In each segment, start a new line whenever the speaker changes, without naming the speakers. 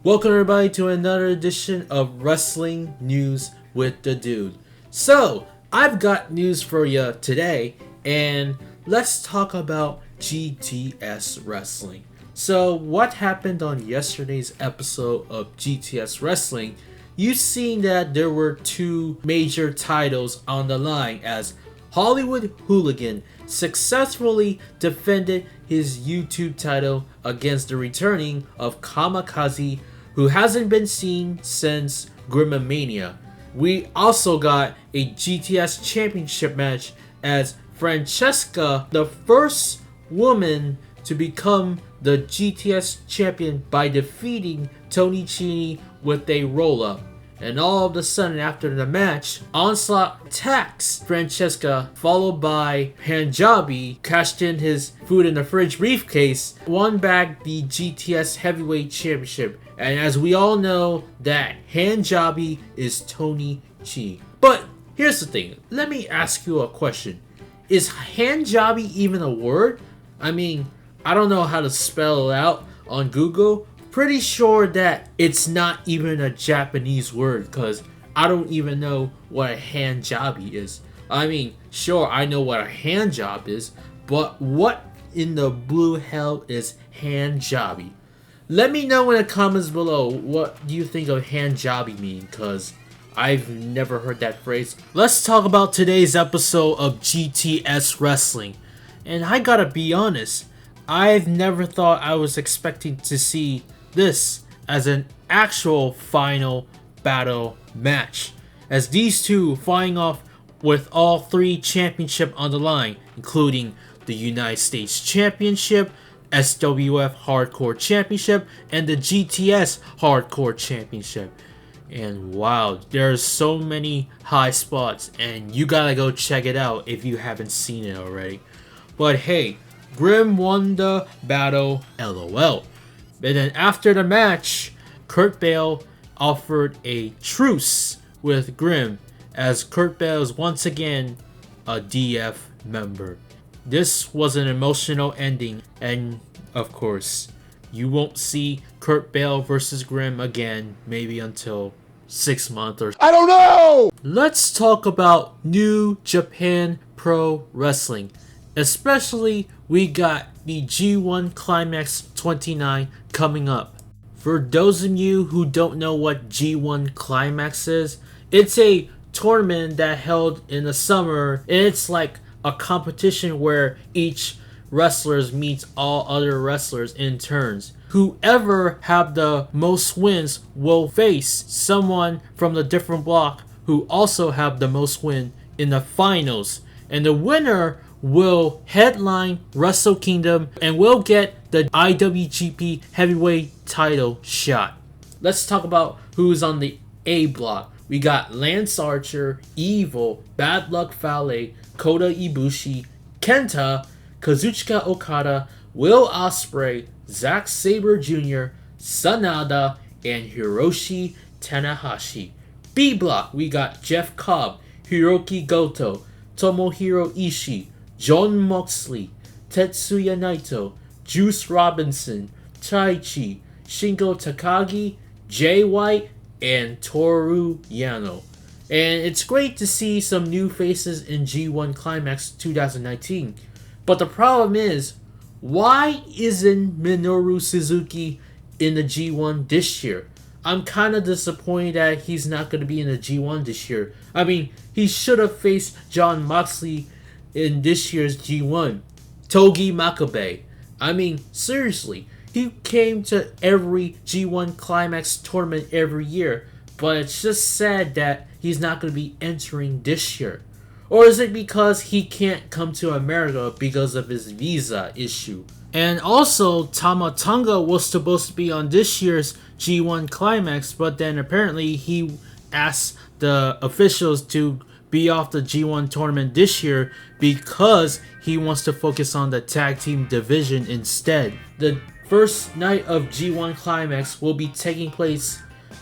Welcome everybody to another edition of Wrestling News with the Dude. So, I've got news for you today, and let's talk about GTS Wrestling. So, what happened on yesterday's episode of GTS Wrestling? You've seen that there were two major titles on the line as Hollywood Hooligan successfully defended his YouTube title against the returning of Kamikaze, who hasn't been seen since Grimomania. We also got a GTS championship match as Francesca, the first woman to become the GTS champion by defeating Tony Chini with a roll-up. And all of a sudden after the match, Onslaught attacks Francesca, followed by Punjabi, cashed in his food in the fridge briefcase, won back the GTS Heavyweight Championship. And as we all know, that Punjabi is Tony Chi. But here's the thing, let me ask you a question. Is Punjabi even a word? I mean, I don't know how to spell it out on Google. Pretty sure that it's not even a Japanese word because I don't even know what a handjabi is. I mean, sure, I know what a hand job is, but what in the blue hell is handjabi? Let me know in the comments below what do you think of handjabi mean, because I've never heard that phrase. Let's talk about today's episode of GTS Wrestling. And I gotta be honest, I've never thought I was expecting to see this as an actual final battle match, as these two flying off with all three championships on the line, including the United States Championship, SWF Hardcore Championship, and the GTS Hardcore Championship. And wow, there's so many high spots, and you gotta go check it out if you haven't seen it already. But hey, Grim won the battle, LOL. And then after the match, Kurt Bale offered a truce with Grim, as Kurt Bale is once again a DF member. This was an emotional ending, and of course, you won't see Kurt Bale versus Grim again, maybe until 6 months or I don't know! Let's talk about New Japan Pro Wrestling. Especially, we got the G1 Climax 29 coming up. For those of you who don't know what G1 Climax is, it's a tournament that held in the summer, and it's like a competition where each wrestlers meets all other wrestlers in turns. Whoever have the most wins will face someone from the different block who also have the most win in the finals, and the winner will headline Wrestle Kingdom and will get the IWGP Heavyweight title shot. Let's talk about who's on the A block. We got Lance Archer, Evil, Bad Luck Fale, Kota Ibushi, Kenta, Kazuchika Okada, Will Ospreay, Zack Sabre Jr., Sanada, and Hiroshi Tanahashi. B block, we got Jeff Cobb, Hiroki Goto, Tomohiro Ishii, Jon Moxley, Tetsuya Naito, Juice Robinson, Taichi, Shingo Takagi, Jay White, and Toru Yano. And it's great to see some new faces in G1 Climax 2019. But the problem is, why isn't Minoru Suzuki in the G1 this year? I'm kind of disappointed that he's not going to be in the G1 this year. I mean, he should have faced Jon Moxley in this year's G1. Togi Makabe. I mean, seriously, he came to every G1 Climax tournament every year, but it's just sad that he's not going to be entering this year. Or is it because he can't come to America because of his visa issue? And also, Tama Tonga was supposed to be on this year's G1 Climax, but then apparently he asked the officials to be off the G1 tournament this year because he wants to focus on the tag team division instead. The first night of G1 Climax will be taking place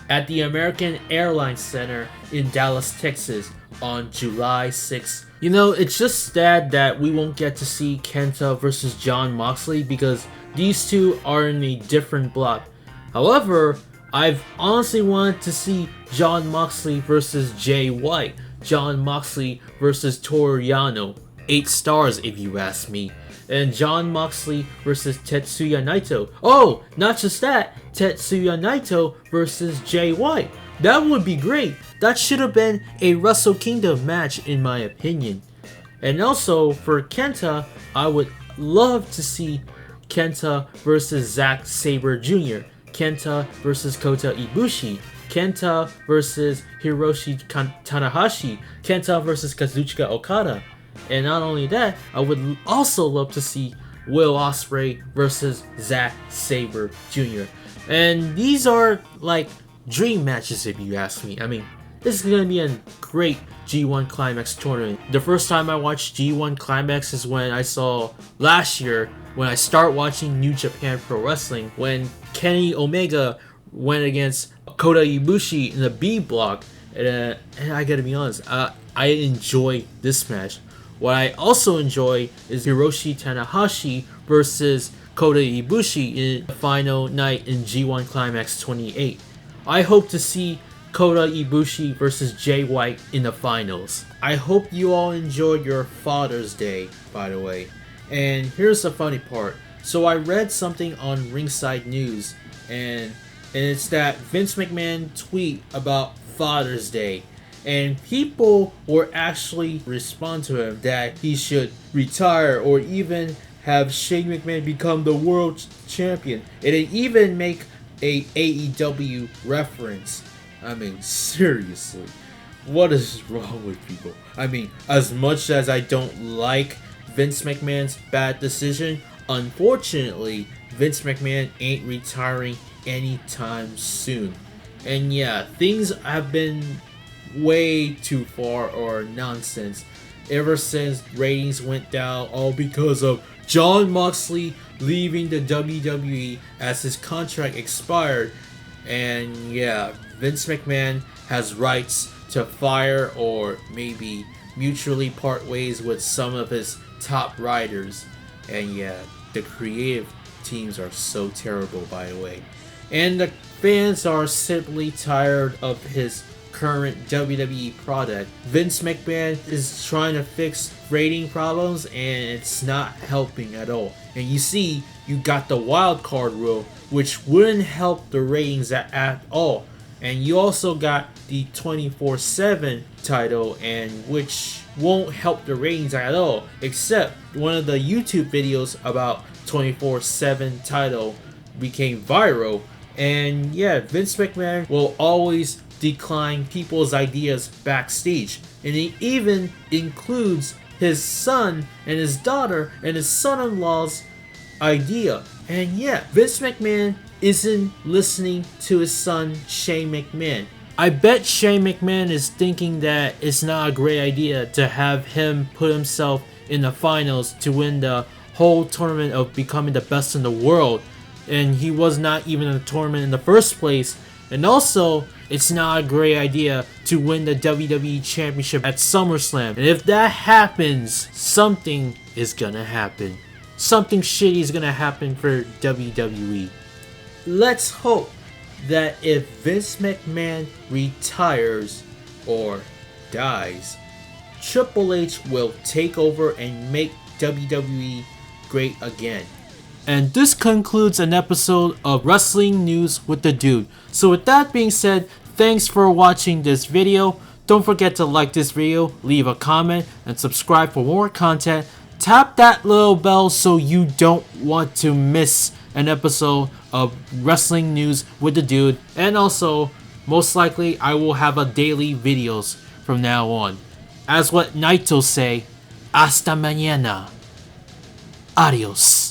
at the American Airlines Center in Dallas, Texas on July 6th. You know, it's just sad that we won't get to see Kenta versus Jon Moxley because these two are in a different block. However, I've honestly wanted to see Jon Moxley versus Jay White, Jon Moxley versus Toru Yano. 8 stars if you ask me. And Jon Moxley versus Tetsuya Naito. Oh, not just that, Tetsuya Naito versus Jay White. That would be great. That should have been a Wrestle Kingdom match in my opinion. And also for Kenta, I would love to see Kenta versus Zack Sabre Jr., Kenta versus Kota Ibushi, Kenta versus Hiroshi Tanahashi, Kenta versus Kazuchika Okada. And not only that, I would also love to see Will Ospreay versus Zack Sabre Jr. And these are like dream matches if you ask me. I mean, this is going to be a great G1 Climax tournament. The first time I watched G1 Climax is when I saw last year when I started watching New Japan Pro Wrestling when Kenny Omega went against Kota Ibushi in the B block. And I gotta be honest, I enjoy this match. What I also enjoy is Hiroshi Tanahashi versus Kota Ibushi in the final night in G1 Climax 28. I hope to see Kota Ibushi versus Jay White in the finals. I hope you all enjoyed your Father's Day, by the way. And here's the funny part. So I read something on Ringside News, and it's that Vince McMahon tweet about Father's Day. And people were actually respond to him that he should retire or even have Shane McMahon become the world champion. And it even make a AEW reference. I mean, seriously, what is wrong with people? I mean, as much as I don't like Vince McMahon's bad decision, unfortunately, Vince McMahon ain't retiring anytime soon. And yeah, things have been way too far or nonsense ever since ratings went down, all because of Jon Moxley leaving the WWE as his contract expired. And yeah, Vince McMahon has rights to fire or maybe mutually part ways with some of his top writers. And yeah, the creative teams are so terrible, by the way. And the fans are simply tired of his current WWE product. Vince McMahon is trying to fix rating problems and it's not helping at all. And you see, you got the wild card rule, which wouldn't help the ratings at all. And you also got the 24/7 title, and which won't help the ratings at all, except one of the YouTube videos about 24/7 title became viral. And yeah, Vince McMahon will always decline people's ideas backstage, and he even includes his son and his daughter and his son-in-law's idea. And yeah, Vince McMahon isn't listening to his son Shane McMahon. I bet Shane McMahon is thinking that it's not a great idea to have him put himself in the finals to win the whole tournament of becoming the best in the world, and he was not even in the tournament in the first place. And also, it's not a great idea to win the WWE Championship at SummerSlam. And if that happens, something is gonna happen. Something shitty is gonna happen for WWE. Let's hope that if Vince McMahon retires or dies, Triple H will take over and make WWE great again. And this concludes an episode of Wrestling News with the Dude. So with that being said, thanks for watching this video. Don't forget to like this video, leave a comment, and subscribe for more content. Tap that little bell so you don't want to miss an episode of Wrestling News with the Dude. And also, most likely, I will have a daily videos from now on. As what Naito say, hasta mañana. Adios.